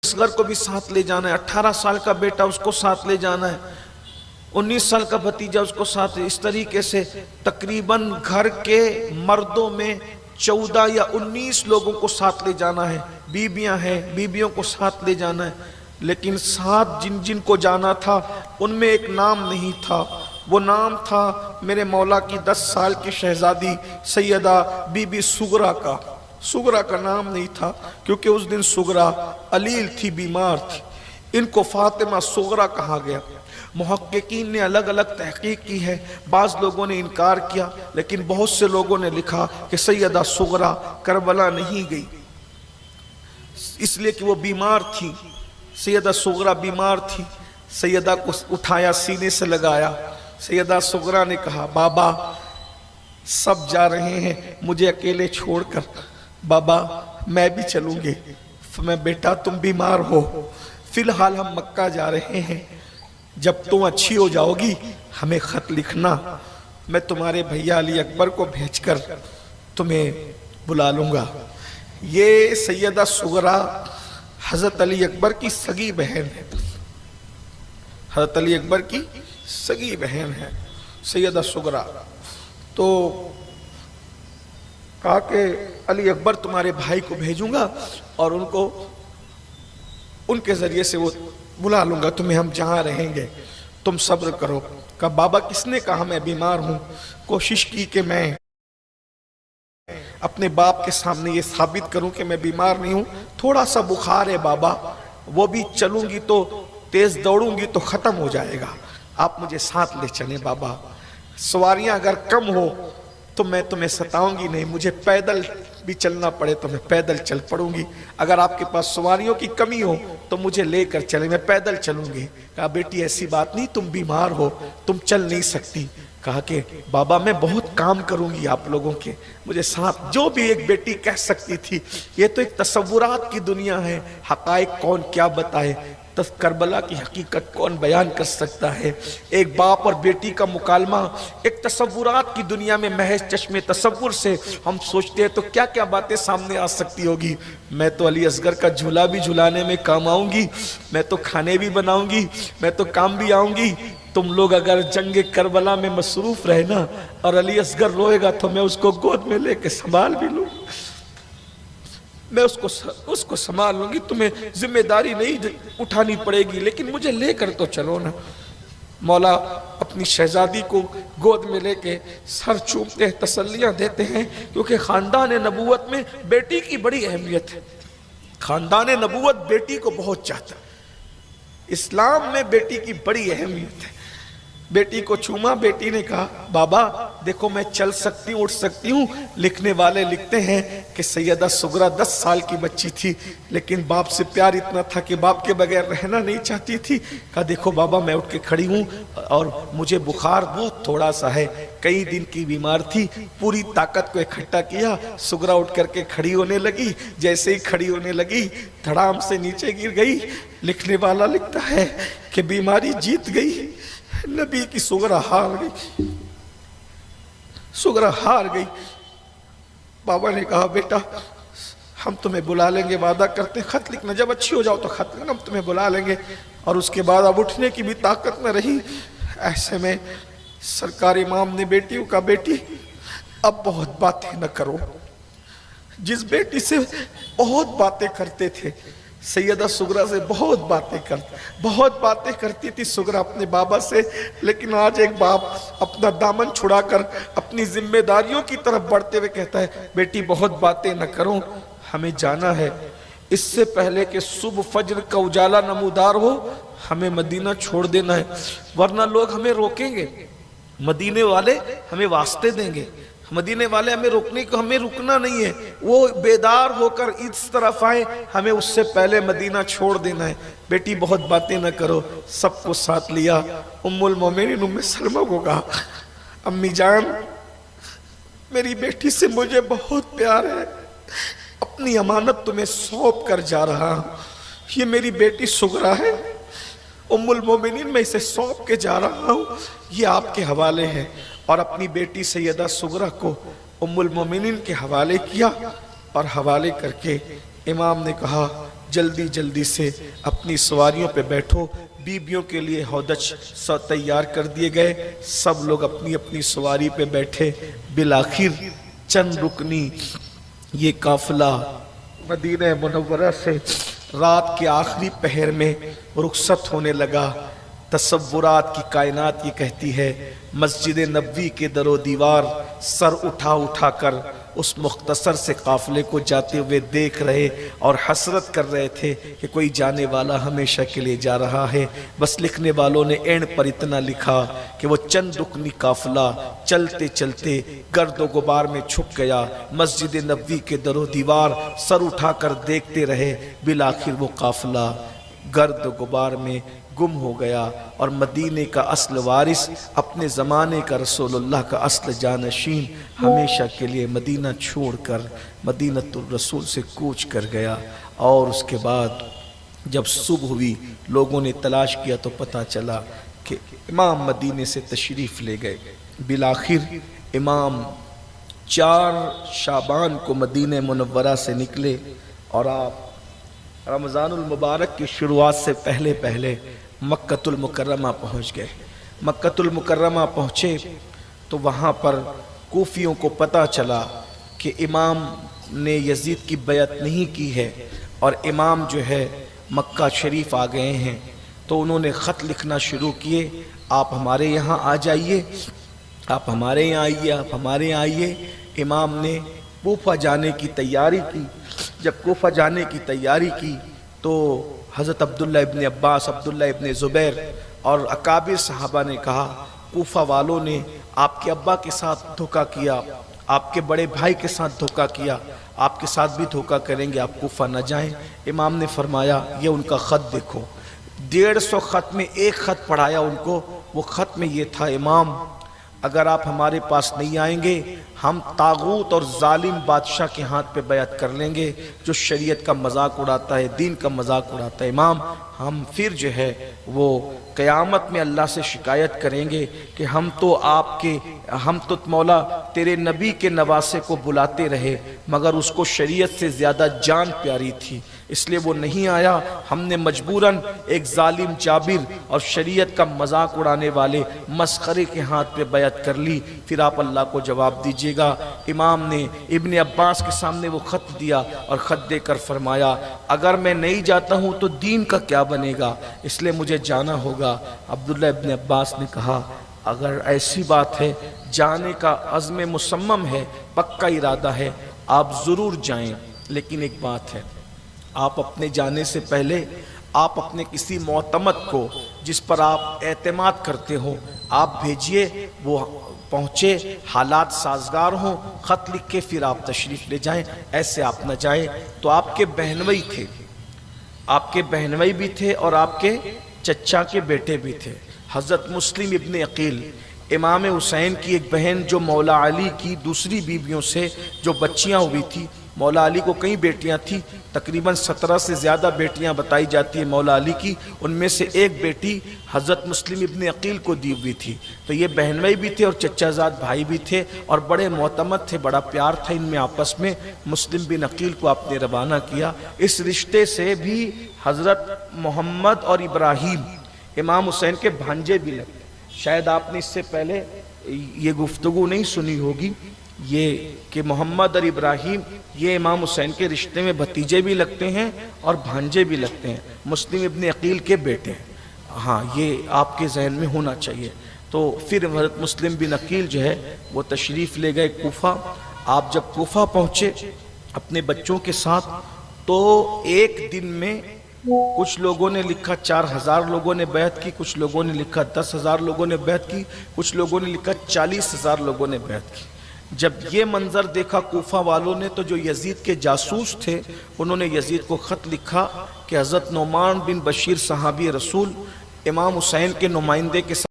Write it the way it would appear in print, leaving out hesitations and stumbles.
اصغر کو بھی ساتھ لے جانا ہے، 18 سال کا بیٹا اس کو ساتھ لے جانا ہے، 19 سال کا بھتیجا اس کو ساتھ، اس طریقے سے تقریباً گھر کے مردوں میں 14 یا 19 لوگوں کو ساتھ لے جانا ہے، بیویاں ہیں بیویوں کو ساتھ لے جانا ہے، لیکن ساتھ جن جن کو جانا تھا ان میں ایک نام نہیں تھا، وہ نام تھا میرے مولا کی 10 سال کی شہزادی سیدہ بی بی سغرا کا۔ سغرا کا نام نہیں تھا کیونکہ اس دن سغرا علیل تھی، بیمار تھی، ان کو فاطمہ سغرا کہا گیا۔ محققین نے الگ الگ تحقیق کی ہے، بعض لوگوں نے انکار کیا، لیکن بہت سے لوگوں نے لکھا کہ سیدہ سغرا کربلا نہیں گئی اس لیے کہ وہ بیمار تھی۔ سیدہ سغرا بیمار تھی، سیدہ کو اٹھایا، سینے سے لگایا، سیدہ سغرا نے کہا بابا سب جا رہے ہیں مجھے اکیلے چھوڑ کر، بابا میں بھی چلوں گی۔ میں بیٹا تم بیمار ہو، فی الحال ہم مکہ جا رہے ہیں، جب تم اچھی ہو جاؤ گی ہمیں خط لکھنا، میں تمہارے بھیا علی اکبر کو بھیج کر تمہیں بلا لوں گا۔ یہ سیدہ سغرا حضرت علی اکبر کی سگی بہن ہے، حضرت علی اکبر کی سگی بہن ہے سیدہ سغرا۔ تو کہا کہ علی اکبر تمہارے بھائی کو بھیجوں گا اور ان کے ذریعے سے وہ بلا لوں گا تمہیں، ہم جہاں رہیں گے تم صبر کرو۔ کہا بابا کس نے کہا میں بیمار ہوں؟ کوشش کی کہ میں اپنے باپ کے سامنے یہ ثابت کروں کہ میں بیمار نہیں ہوں، تھوڑا سا بخار ہے بابا، وہ بھی چلوں گی تو تیز دوڑوں گی تو ختم ہو جائے گا، آپ مجھے ساتھ لے چلیں بابا، سواریاں اگر کم ہو تو میں تمہیں ستاؤں گی نہیں، مجھے پیدل بھی چلنا پڑے تو میں پیدل چل پڑوں گی، اگر آپ کے پاس سواریوں کی کمی ہو تو مجھے لے کر چلیں، میں پیدل چلوں گی۔ کہا بیٹی ایسی بات نہیں، تم بیمار ہو، تم چل نہیں سکتی۔ کہا کہ بابا میں بہت کام کروں گی آپ لوگوں کے، مجھے ساتھ، جو بھی ایک بیٹی کہہ سکتی تھی۔ یہ تو ایک تصورات کی دنیا ہے، حقائق کون کیا بتائے، کربلا کی حقیقت کون بیان کر سکتا ہے؟ ایک باپ اور بیٹی کا مکالمہ ایک تصورات کی دنیا میں محض چشم تصور سے ہم سوچتے ہیں تو کیا کیا باتیں سامنے آ سکتی ہوگی۔ میں تو علی اصغر کا جھولا بھی جھلانے میں کام آؤں گی، میں تو کھانے بھی بناؤں گی، میں تو کام بھی آؤں گی۔ تم لوگ اگر جنگ کربلا میں مصروف رہنا اور علی اصغر روئے گا تو میں اس کو گود میں لے کے سنبھال بھی لوں، میں اس کو سنبھال لوں گی، تمہیں ذمہ داری نہیں اٹھانی پڑے گی، لیکن مجھے لے کر تو چلو نا۔ مولا اپنی شہزادی کو گود میں لے کے سر چومتے ہیں، تسلیاں دیتے ہیں، کیونکہ خاندان نبوت میں بیٹی کی بڑی اہمیت ہے، خاندان نبوت بیٹی کو بہت چاہتا ہے، اسلام میں بیٹی کی بڑی اہمیت ہے۔ بیٹی کو چوما، بیٹی نے کہا بابا دیکھو میں چل سکتی ہوں، اٹھ سکتی ہوں۔ لکھنے والے لکھتے ہیں کہ سیدہ سغرا 10 سال کی بچی تھی، لیکن باپ سے پیار اتنا تھا کہ باپ کے بغیر رہنا نہیں چاہتی تھی۔ کہا دیکھو بابا میں اٹھ کے کھڑی ہوں اور مجھے بخار بہت تھوڑا سا ہے، کئی دن کی بیمار تھی، پوری طاقت کو اکٹھا کیا، سغرا اٹھ کر کے کھڑی ہونے لگی، جیسے ہی کھڑی ہونے لگی دھڑام سے نیچے گر گئی۔ لکھنے والا لکھتا ہے کہ بیماری جیت گئی، نبی کی سغرا ہار گئی، سغرا ہار گئی۔ بابا نے کہا بیٹا ہم تمہیں بلا لیں گے، وعدہ کرتے ہیں، خط لکھنا، جب اچھی ہو جاؤ تو خط لکھنا، ہم تمہیں بلا لیں گے۔ اور اس کے بعد اب اٹھنے کی بھی طاقت نہ رہی۔ ایسے میں سرکار امام نے بیٹیوں کا بیٹی اب بہت باتیں نہ کرو، جس بیٹی سے بہت باتیں کرتے تھے، سیدہ سغرا سے بہت باتیں کرتی تھی سغرا اپنے بابا سے، لیکن آج ایک باپ اپنا دامن چھڑا کر اپنی ذمہ داریوں کی طرف بڑھتے ہوئے کہتا ہے بیٹی بہت باتیں نہ کرو، ہمیں جانا ہے، اس سے پہلے کہ صبح فجر کا اجالا نمودار ہو ہمیں مدینہ چھوڑ دینا ہے، ورنہ لوگ ہمیں روکیں گے، مدینے والے ہمیں واسطے دیں گے، مدینے والے ہمیں روکنے کو، ہمیں رکنا نہیں ہے، وہ بیدار ہو کر اس طرف آئے، ہمیں اس سے پہلے مدینہ چھوڑ دینا ہے۔ بیٹی بہت باتیں نہ کرو، سب کو ساتھ لیا۔ ام المومنین ام سلمہ کو کہا امی جان میری بیٹی سے مجھے بہت پیار ہے، اپنی امانت تمہیں سونپ کر جا رہا ہوں، یہ میری بیٹی سغرا ہے، ام المومنین میں اسے سونپ کے جا رہا ہوں، یہ آپ کے حوالے ہے۔ اور اپنی بیٹی سیدہ سغرا کو ام المومنین کے حوالے کیا، اور حوالے کر کے امام نے کہا جلدی جلدی سے اپنی سواریوں پہ بیٹھو۔ بیبیوں کے لیے ہودج تیار کر دیے گئے، سب لوگ اپنی اپنی سواری پہ بیٹھے۔ بالآخر چند رکنی یہ قافلہ مدینہ منورہ سے رات کے آخری پہر میں رخصت ہونے لگا۔ تصورات کی کائنات یہ کہتی ہے، مسجد نبوی کے در و دیوار سر اٹھا اٹھا کر اس مختصر سے قافلے کو جاتے ہوئے دیکھ رہے اور حسرت کر رہے تھے کہ کوئی جانے والا ہمیشہ کے لیے جا رہا ہے۔ بس لکھنے والوں نے اینڈ پر اتنا لکھا کہ وہ چند رکنی قافلہ چلتے چلتے گرد و غبار میں چھپ گیا۔ مسجد نبوی کے در و دیوار سر اٹھا کر دیکھتے رہے، بالآخر وہ قافلہ گرد و غبار میں گم ہو گیا، اور مدینے کا اصل وارث، اپنے زمانے کا رسول اللہ کا اصل جانشین، ہمیشہ کے لیے مدینہ چھوڑ کر مدینۃ الرسول سے کوچ کر گیا۔ اور اس کے بعد جب صبح ہوئی، لوگوں نے تلاش کیا تو پتہ چلا کہ امام مدینے سے تشریف لے گئے۔ بالآخر امام 4 شعبان کو مدینہ منورہ سے نکلے، اور آپ رمضان المبارک کی شروعات سے پہلے پہلے مکۃ المکرمہ پہنچ گئے۔ مکۃ المکرمہ پہنچے تو وہاں پر کوفیوں کو پتہ چلا کہ امام نے یزید کی بیعت نہیں کی ہے اور امام جو ہے مکہ شریف آ گئے ہیں، تو انہوں نے خط لکھنا شروع کیے، آپ ہمارے یہاں آ جائیے، آپ ہمارے یہاں آئیے، آپ ہمارے یہاں آئیے۔ امام نے کوفہ جانے کی تیاری کی۔ جب کوفہ جانے کی تیاری کی تو حضرت عبداللہ ابن عباس، عبداللہ ابن زبیر اور اکابر صحابہ نے کہا، کوفہ والوں نے آپ کے ابا کے ساتھ دھوکہ کیا، آپ کے بڑے بھائی کے ساتھ دھوکہ کیا، آپ کے ساتھ بھی دھوکہ کریں گے، آپ کوفہ نہ جائیں۔ امام نے فرمایا یہ ان کا خط دیکھو۔ 150 خط میں ایک خط پڑھایا ان کو، وہ خط میں یہ تھا، امام اگر آپ ہمارے پاس نہیں آئیں گے، ہم طاغوت اور ظالم بادشاہ کے ہاتھ پہ بیعت کر لیں گے جو شریعت کا مذاق اڑاتا ہے، دین کا مذاق اڑاتا ہے۔ امام ہم پھر جو ہے وہ قیامت میں اللہ سے شکایت کریں گے کہ ہم تو مولا تیرے نبی کے نواسے کو بلاتے رہے مگر اس کو شریعت سے زیادہ جان پیاری تھی، اس لیے وہ نہیں آیا، ہم نے مجبوراً ایک ظالم جابر اور شریعت کا مذاق اڑانے والے مسخرے کے ہاتھ پہ بیعت کر لی، پھر آپ اللہ کو جواب دیجئے گا۔ امام نے ابن عباس کے سامنے وہ خط دیا اور خط دے کر فرمایا اگر میں نہیں جاتا ہوں تو دین کا کیا بنے گا، اس لیے مجھے جانا ہوگا۔ عبداللہ ابن عباس نے کہا اگر ایسی بات ہے، جانے کا عزم مصمم ہے، پکا ارادہ ہے، آپ ضرور جائیں، لیکن ایک بات ہے، آپ اپنے جانے سے پہلے آپ اپنے کسی معتمد کو جس پر آپ اعتماد کرتے ہو آپ بھیجئے، وہ پہنچے، حالات سازگار ہوں، خط لکھ کے پھر آپ تشریف لے جائیں، ایسے آپ نہ جائیں۔ تو آپ کے بہنوئی تھے، آپ کے بہنوئی بھی تھے اور آپ کے چچا کے بیٹے بھی تھے۔ حضرت مسلم ابن عقیل، امام حسین کی ایک بہن جو مولا علی کی دوسری بیویوں سے جو بچیاں ہوئی تھی، مولا علی کو کئی بیٹیاں تھیں، تقریباً 17 سے زیادہ بیٹیاں بتائی جاتی ہیں مولا علی کی، ان میں سے ایک بیٹی حضرت مسلم ابن عقیل کو دی ہوئی تھی۔ تو یہ بہنوئی بھی تھے اور چچا زاد بھائی بھی تھے اور بڑے معتمد تھے، بڑا پیار تھا ان میں آپس میں۔ مسلم بن عقیل کو آپ نے روانہ کیا۔ اس رشتے سے بھی حضرت محمد اور ابراہیم امام حسین کے بھانجے بھی لگتے، شاید آپ نے اس سے پہلے یہ گفتگو نہیں سنی ہوگی، یہ کہ محمد اور ابراہیم یہ امام حسین کے رشتے میں بھتیجے بھی لگتے ہیں اور بھانجے بھی لگتے ہیں، مسلم ابن عقیل کے بیٹے ہیں۔ ہاں یہ آپ کے ذہن میں ہونا چاہیے۔ تو پھر حضرت مسلم بن عقیل جو ہے وہ تشریف لے گئے کوفہ۔ آپ جب کوفہ پہنچے اپنے بچوں کے ساتھ تو ایک دن میں کچھ لوگوں نے لکھا 4000 لوگوں نے بیعت کی، کچھ لوگوں نے لکھا 10,000 لوگوں نے بیعت کی، کچھ لوگوں نے لکھا 40,000 لوگوں نے بیعت کی۔ جب یہ منظر دیکھا کوفہ والوں نے تو جو یزید کے جاسوس تھے انہوں نے یزید کو خط لکھا کہ حضرت نعمان بن بشیر صحابی رسول امام حسین کے نمائندے کے ساتھ